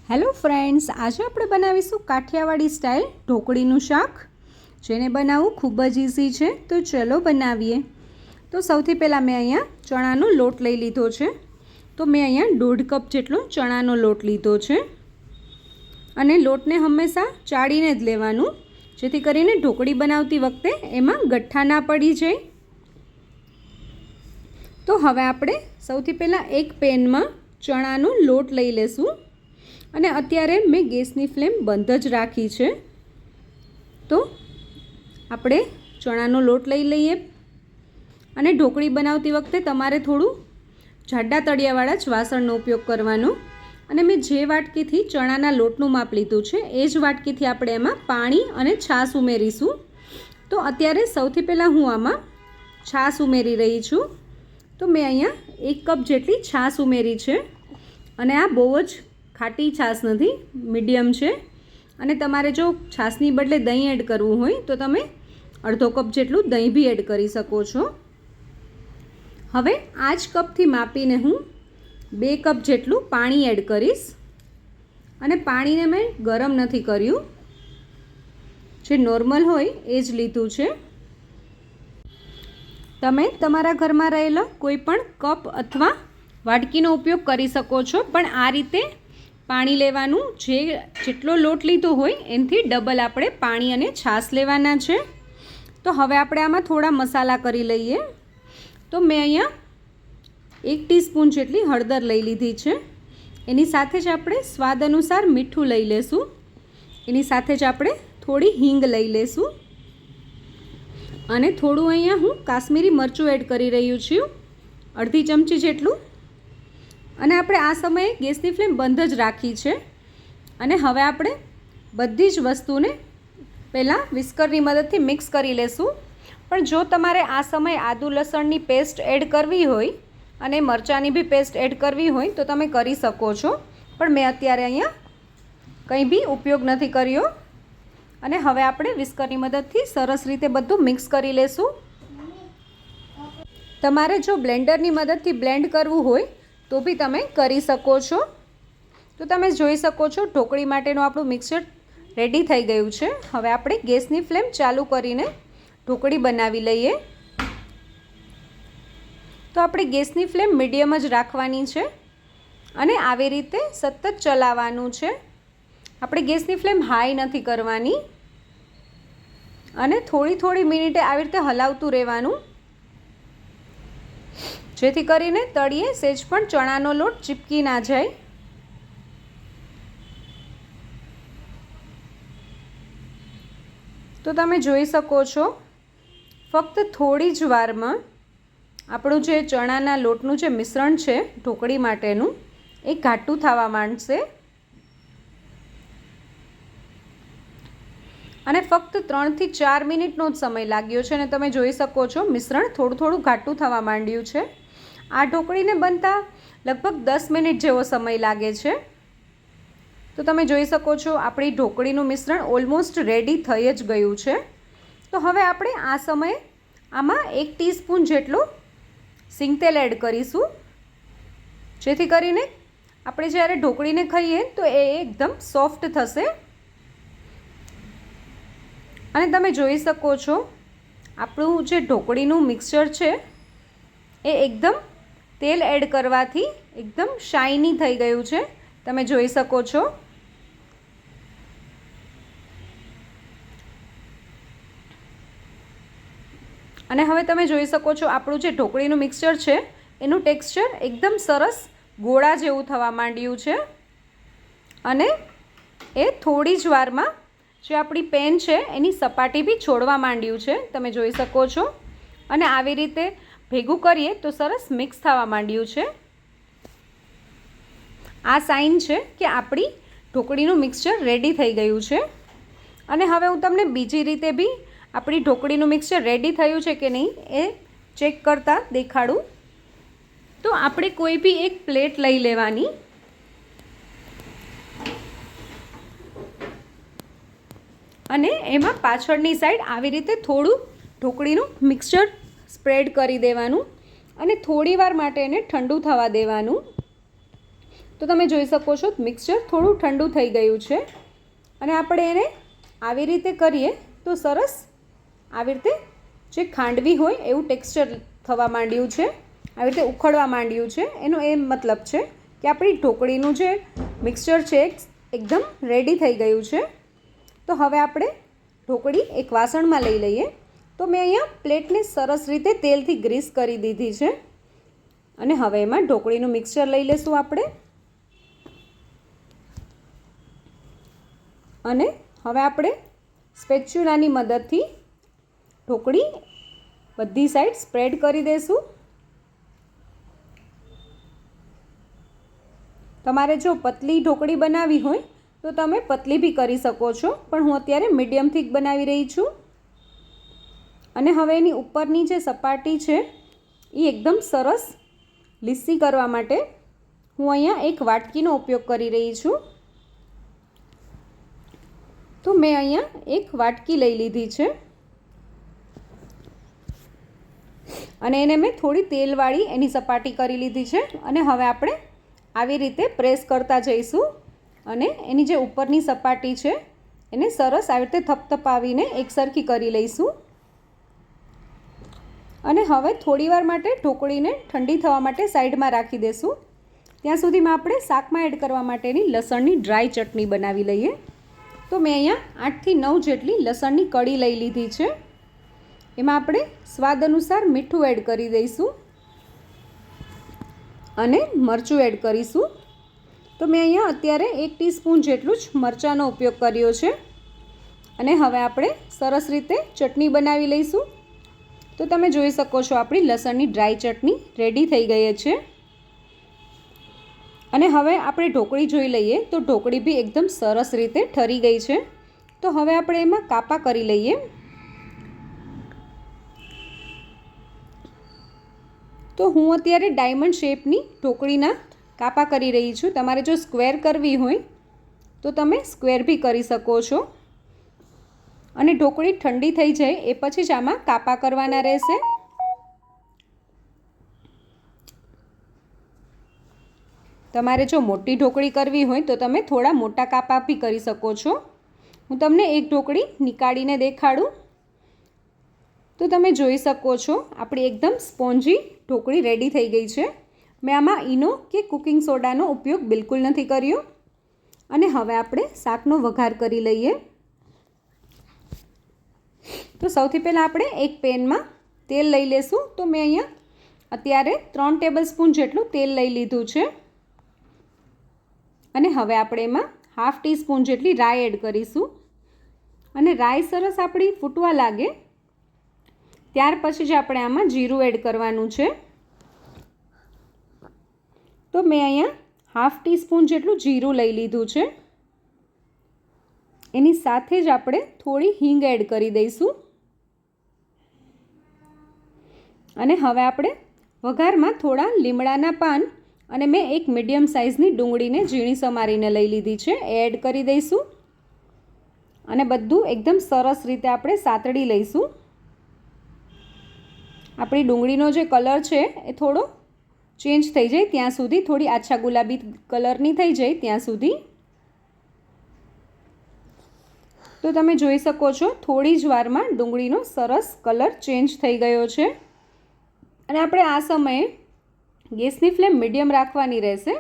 Hello friends, આજે આપણે બનાવીશું કાઠિયાવાડી સ્ટાઇલ ઢોકળીનું શાક, જેને બનાવવું ખૂબ જ ઇઝી છે. તો ચલો બનાવીએ. તો સૌથી પહેલાં મેં અહીંયા ચણાનો લોટ લઈ લીધો છે. તો મેં અહીંયા 1.5 કપ જેટલો ચણાનો લોટ લીધો છે અને લોટને હંમેશા ચાળીને જ લેવાનું, જેથી કરીને ઢોકળી બનાવતી વખતે એમાં ગઠ્ઠા ના પડી જાય. તો હવે આપણે સૌથી પહેલાં એક પેનમાં ચણાનો લોટ લઈ લેશું અને અત્યારે મેં ગેસની ફ્લેમ બંધ જ રાખી છે. તો આપણે ચણાનો લોટ લઈ લઈએ અને ઢોકળી બનાવતી વખતે તમારે થોડું જાડા તળિયાવાળા જ વાસણનો ઉપયોગ કરવાનો. અને મેં જે વાટકીથી ચણાના લોટનું માપ લીધું છે એ જ વાટકીથી આપણે એમાં પાણી અને છાશ ઉમેરીશું. તો અત્યારે સૌથી પહેલાં હું આમાં છાશ ઉમેરી રહી છું. તો મેં અહીંયા 1 કપ જેટલી છાશ ઉમેરી છે અને આ બહુ જ ખાટી છાશ નથી, મીડિયમ છે. અને તમારે જો છાશની બદલે દહીં એડ કરવું હોય તો તમે અડધો કપ જેટલું દહીં બી એડ કરી શકો છો. હવે આ જ કપથી માપીને હું 2 કપ જેટલું પાણી એડ કરીશ અને પાણીને મેં ગરમ નથી કર્યું, જે નોર્મલ હોય એ જ લીધું છે. તમે તમારા ઘરમાં રહેલો કોઈ પણ કપ અથવા વાટકીનો ઉપયોગ કરી શકો છો, પણ આ રીતે પાણી લેવાનું. જેટલો લોટ લીધો હોય એનાથી ડબલ આપણે પાણી અને છાશ લેવાના છે. તો હવે આપણે આમાં થોડા મસાલા કરી લઈએ. તો મેં અહીંયા 1 ટીસ્પૂન જેટલી હળદર લઈ લીધી છે. એની સાથે જ આપણે સ્વાદ અનુસાર મીઠું લઈ લેશું. એની સાથે જ આપણે થોડી હિંગ લઈ લેશું અને થોડું અહીંયા હું કાશ્મીરી મરચું એડ કરી રહ્યું છું, અડધી ચમચી જેટલું. અને આપણે આ સમયે ગેસની ફ્લેમ બંધ જ રાખી છે. અને હવે આપણે બધી જ વસ્તુને પહેલાં વિસ્કરની મદદથી મિક્સ કરી લેશું. પણ જો તમારે આ સમયે આદુ લસણની પેસ્ટ એડ કરવી હોય અને મરચાંની બી પેસ્ટ એડ કરવી હોય તો તમે કરી શકો છો, પણ મેં અત્યારે અહીંયા કંઈ બી ઉપયોગ નથી કર્યો. અને હવે આપણે વિસ્કરની મદદથી સરસ રીતે બધું મિક્સ કરી લેશું. તમારે જો બ્લેન્ડરની મદદથી બ્લેન્ડ કરવું હોય તો બી તમે કરી શકો છો. તો તમે જોઈ શકો છો ઢોકળી માટેનું આપણું મિક્સર રેડી થઈ ગયું છે. હવે આપણે ગેસની ફ્લેમ ચાલુ કરીને ઢોકળી બનાવી લઈએ. તો આપણે ગેસની ફ્લેમ મીડિયમ જ રાખવાની છે અને આવી રીતે સતત ચલાવવાનું છે. આપણે ગેસની ફ્લેમ હાઈ નથી કરવાની અને થોડી મિનિટે આવી રીતે હલાવતું રહેવાનું, જેથી કરીને તળિયે સેજ પણ ચણાનો લોટ ચીપકી ના જાય. તો તમે જોઈ શકો છો ફક્ત થોડી જ વારમાં આપણું જે ચણાના લોટનું જે મિશ્રણ છે ઢોકળી માટેનું એ ઘાટું થવા માંડશે. અને ફક્ત 3 થી 4 મિનિટનો જ સમય લાગ્યો છે અને તમે જોઈ શકો છો મિશ્રણ થોડું ઘાટું થવા માંડ્યું છે. આ ઢોકળીને બનતા લગભગ 10 મિનિટ જેવો સમય લાગે છે. તો તમે જોઈ શકો છો આપણી ઢોકળીનું મિશ્રણ ઓલમોસ્ટ રેડી થઈ જ ગયું છે. તો હવે આપણે આ સમયે આમાં 1 ટીસ્પૂન જેટલું સિંગતેલ એડ કરીશું, જેથી કરીને આપણે જ્યારે ઢોકળીને ખાઈએ તો એ એકદમ સોફ્ટ થશે. અને તમે જોઈ શકો છો આપણું જે ઢોકળીનું મિક્સચર છે એ એકદમ તેલ એડ કરવાથી એકદમ શાઇની થઈ ગયું છે, તમે જોઈ શકો છો. અને હવે તમે જોઈ શકો છો આપણું જે ઢોકળીનું મિક્સચર છે એનું ટેક્સચર એકદમ સરસ ગોળા જેવું થવા માંડ્યું છે. અને એ થોડી જ વારમાં જે આપણી પેન છે એની સપાટી બી છોડવા માંડ્યું છે, તમે જોઈ શકો છો. અને આવી રીતે ભેગું કરીએ તો સરસ મિક્સ થવા માંડ્યું છે. આ સાઇન છે કે આપણી ઢોકળીનું મિક્સચર રેડી થઈ ગયું છે. અને હવે હું તમને બીજી રીતે બી આપણી ઢોકળીનું મિક્સચર રેડી થયું છે કે નહીં એ ચેક કરતાં દેખાડું. તો આપણે કોઈ બી એક પ્લેટ લઈ લેવાની અને એમાં પાછળની સાઈડ આવી રીતે થોડું ઢોકળીનું મિક્સચર સ્પ્રેડ કરી દેવાનું અને થોડી વાર માટે એને ઠંડુ થવા દેવાનું. તો તો તમે જોઈ શકો છો મિક્સચર થોડું ઠંડુ થઈ ગયું છે અને આપણે એને આવી રીતે કરીએ તો સરસ આવી રીતે જે ખાંડવી હોય એવું ટેક્સચર થવા માંડ્યું છે, આવી રીતે ઉખડવા માંડ્યું છે. એનો એ મતલબ છે કે આપણી ઢોકળીનું જે મિક્સચર છે એકદમ રેડી થઈ ગયું છે. તો હવે આપણે ઢોકળી એક વાસણમાં લઈ લઈએ. તો મેં અહીંયા પ્લેટને સરસ રીતે તેલથી ગ્રીસ કરી દીધી છે અને હવે એમાં ઢોકળીનું મિક્સચર લઈ લઈશું આપણે. અને હવે આપણે સ્પેચ્યુલાની મદદથી ઢોકળી બધી સાઈડ સ્પ્રેડ કરી દઈશું. તમારે જો પતલી ઢોકળી બનાવવી હોય તો તમે પતલી બી કરી શકો છો, પણ હું અત્યારે મીડિયમ થીક બનાવી રહી છું. અને હવે એની ઉપરની જે સપાટી છે એ એકદમ સરસ લીસી કરવા માટે હું અહીંયા એક વાટકીનો ઉપયોગ કરી રહી છું. તો મેં અહીંયા એક વાટકી લઈ લીધી છે અને એને મેં થોડી તેલવાળી એની સપાટી કરી લીધી છે. અને હવે આપણે આવી રીતે પ્રેસ કરતા જઈશું અને એની જે ઉપરની સપાટી છે એને સરસ આવી રીતે થપથપાવીને એકસરખી કરી લઈશું. અને હવે થોડીવાર માટે ઢોકળીને ઠંડી થવા માટે સાઈડમાં રાખી દઈશું. ત્યાં સુધીમાં આપણે શાકમાં એડ કરવા માટેની લસણની ડ્રાય ચટણી બનાવી લઈએ. તો મેં અહીંયા 8 થી 9 જેટલી લસણની કળી લઈ લીધી છે. એમાં આપણે સ્વાદ અનુસાર મીઠું એડ કરી દઈશું અને મરચું એડ કરીશું. તો મેં અહીંયા અત્યારે 1 ટીસ્પૂન જેટલું જ મરચાંનો ઉપયોગ કર્યો છે. અને હવે આપણે સરસ રીતે ચટણી બનાવી લઈશું. તો તમે જોઈ શકો છો આપણી લસણની ડ્રાય ચટણી રેડી થઈ ગઈ છે. અને હવે આપણે ઢોકળી જોઈ લઈએ તો ઢોકળી બી એકદમ સરસ રીતે ઠરી ગઈ છે. તો હવે આપણે એમાં કાપા કરી લઈએ. તો હું અત્યારે ડાયમંડ શેપની ઢોકળીના કાપા કરી રહી છું. તમારે જો સ્ક્વેર કરવી હોય તો તમે સ્ક્વેર બી કરી શકો છો. અને ઢોકળી ઠંડી થઈ જાય એ પછી જ આમાં કાપા કરવાના રહેશે. તમારે જો મોટી ઢોકળી કરવી હોય તો તમે થોડા મોટા કાપા બી કરી શકો છો. હું તમને એક ઢોકળી નીકાળીને દેખાડું. તો તમે જોઈ શકો છો આપણી એકદમ સ્પોન્જી ઢોકળી રેડી થઈ ગઈ છે. મેં આમાં ઈનો કે કુકિંગ સોડાનો ઉપયોગ બિલકુલ નથી કર્યો. અને હવે આપણે શાકનો વઘાર કરી લઈએ. તો સૌથી પહેલાં આપણે એક પેનમાં તેલ લઈ લેશું. તો મેં અહીંયા અત્યારે 3 ટેબલસ્પૂન જેટલું તેલ લઈ લીધું છે. અને હવે આપણે એમાં 1/2 ટીસ્પૂન જેટલી રાઈ એડ કરીશું. અને રાઈ સરસ આપણી ફૂટવા લાગે ત્યાર પછી જ આપણે આમાં જીરું એડ કરવાનું છે. તો મેં અહીંયા 1/2 ટીસ્પૂન જેટલું જીરું લઈ લીધું છે. એની સાથે જ આપણે થોડી હિંગ એડ કરી દઈશું. અને હવે આપણે વઘારમાં થોડા લીમડાના પાન અને મેં એક મીડિયમ સાઇઝની ડુંગળીને ઝીણી સમારીને લઈ લીધી છે એ એડ કરી દઈશું. અને બધું એકદમ સરસ રીતે આપણે સાતળી લઈશું. આપણી ડુંગળીનો જે કલર છે એ થોડો ચેન્જ થઈ જાય ત્યાં સુધી, થોડી આછા ગુલાબી કલરની થઈ જાય ત્યાં સુધી. તો તમે જોઈ શકો છો થોડી જ વારમાં ડુંગળીનો સરસ કલર ચેન્જ થઈ ગયો છે. અને આપણે આ સમયે ગેસની ફ્લેમ મીડિયમ રાખવાની રહેશે,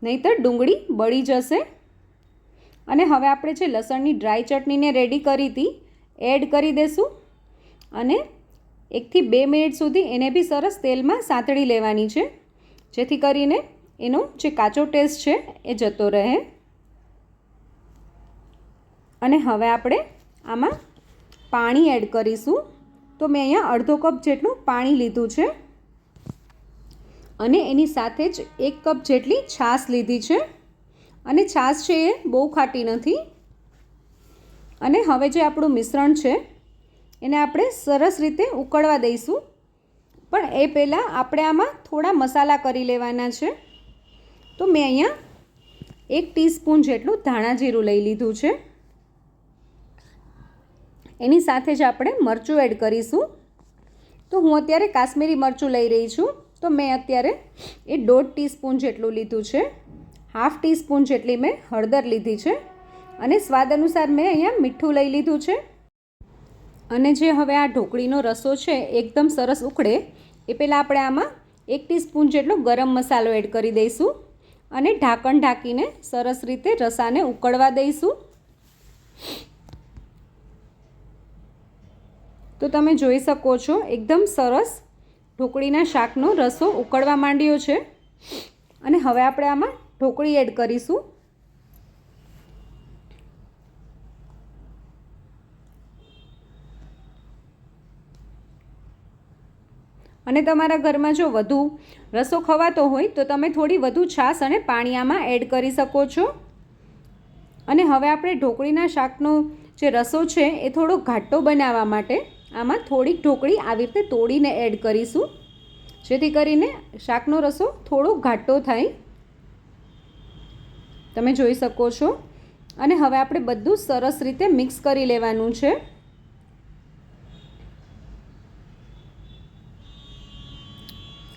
નહીંતર ડુંગળી બળી જશે. અને હવે આપણે જે લસણની ડ્રાય ચટણીને રેડી કરી હતી એડ કરી દઈશું. અને 1 થી 2 મિનિટ સુધી એને બી સરસ તેલમાં સાંતળી લેવાની છે, જેથી કરીને એનો જે કાચો ટેસ્ટ છે એ જતો રહે. અને હવે આપણે આમાં પાણી એડ કરીશું. તો મેં અહીંયા અડધો કપ જેટલું પાણી લીધું છે. અને એની સાથે જ 1 કપ જેટલી છાશ લીધી છે. અને છાશ છે એ બહુ ખાટી નથી. અને હવે જે આપણું મિશ્રણ છે એને આપણે સરસ રીતે ઉકળવા દઈશું. પણ એ પહેલાં આપણે આમાં થોડા મસાલા કરી લેવાના છે. તો મેં અહીંયા 1 ટીસ્પૂન જેટલું ધાણા જીરું લઈ લીધું છે. એની સાથે જ આપણે મરચું એડ કરીશું. તો હું અત્યારે કાશ્મીરી મરચું લઈ રહી છું. તો મેં અત્યારે એ 1.5 ટીસ્પૂન જેટલું લીધું છે. 1/2 ટીસ્પૂન જેટલી મેં હળદર લીધી છે અને સ્વાદ અનુસાર મેં અહીંયા મીઠું લઈ લીધું છે. અને જે હવે આ ઢોકળીનો રસો છે એકદમ સરસ ઉકળે એ પહેલાં આપણે આમાં 1 ટીસ્પૂન જેટલો ગરમ મસાલો એડ કરી દઈશું અને ઢાંકણ ઢાંકીને સરસ રીતે રસાને ઉકળવા દઈશું. તો તમે જોઈ શકો છો એકદમ સરસ ઢોકળીના શાકનો રસો ઉકળવા માંડ્યો છે અને હવે આપણે આમાં ઢોકળી એડ કરીશું. અને તમારા ઘરમાં જો વધુ રસો ખવાતો હોય તો તમે થોડી વધુ છાશ અને પાણી આમાં એડ કરી શકો છો. અને હવે આપણે ઢોકળીના શાકનો જે રસો છે એ થોડો ઘાટો બનાવવા માટે આમાં થોડીક ઢોકળી આવી રીતે તોડીને એડ કરીશું, જેથી કરીને શાકનો રસો થોડો ઘાટો થાય. તમે જોઈ શકો છો. અને હવે આપણે બધું સરસ રીતે મિક્સ કરી લેવાનું છે.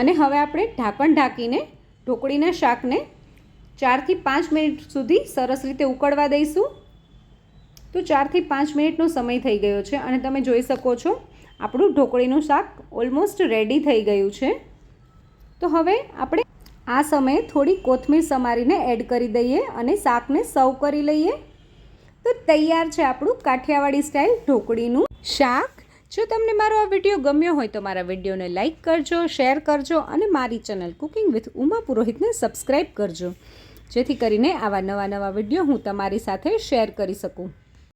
અને હવે આપણે ઢાંકણ ઢાંકીને ઢોકળીના શાકને 4 થી 5 મિનિટ સુધી સરસ રીતે ઉકળવા દઈશું. તો 4 થી 5 મિનિટનો સમય થઈ ગયો છે અને તમે જોઈ શકો છો આપણું ઢોકળીનું શાક ઓલમોસ્ટ રેડી થઈ ગયું છે. તો હવે આપણે આ સમયે થોડી કોથમીર સમારીને એડ કરી દઈએ અને શાકને સર્વ કરી લઈએ. તો તૈયાર છે આપણું કાઠિયાવાડી સ્ટાઇલ ઢોકળીનું શાક. જો તમને મારો આ વિડીયો ગમ્યો હોય તો મારા વિડીયોને લાઇક કરજો, શેર કરજો અને મારી ચેનલ કુકિંગ વિથ ઉમા પુરોહિતને સબસ્ક્રાઈબ કરજો, જેથી કરીને આવા નવા વિડીયો હું તમારી સાથે શેર કરી શકું.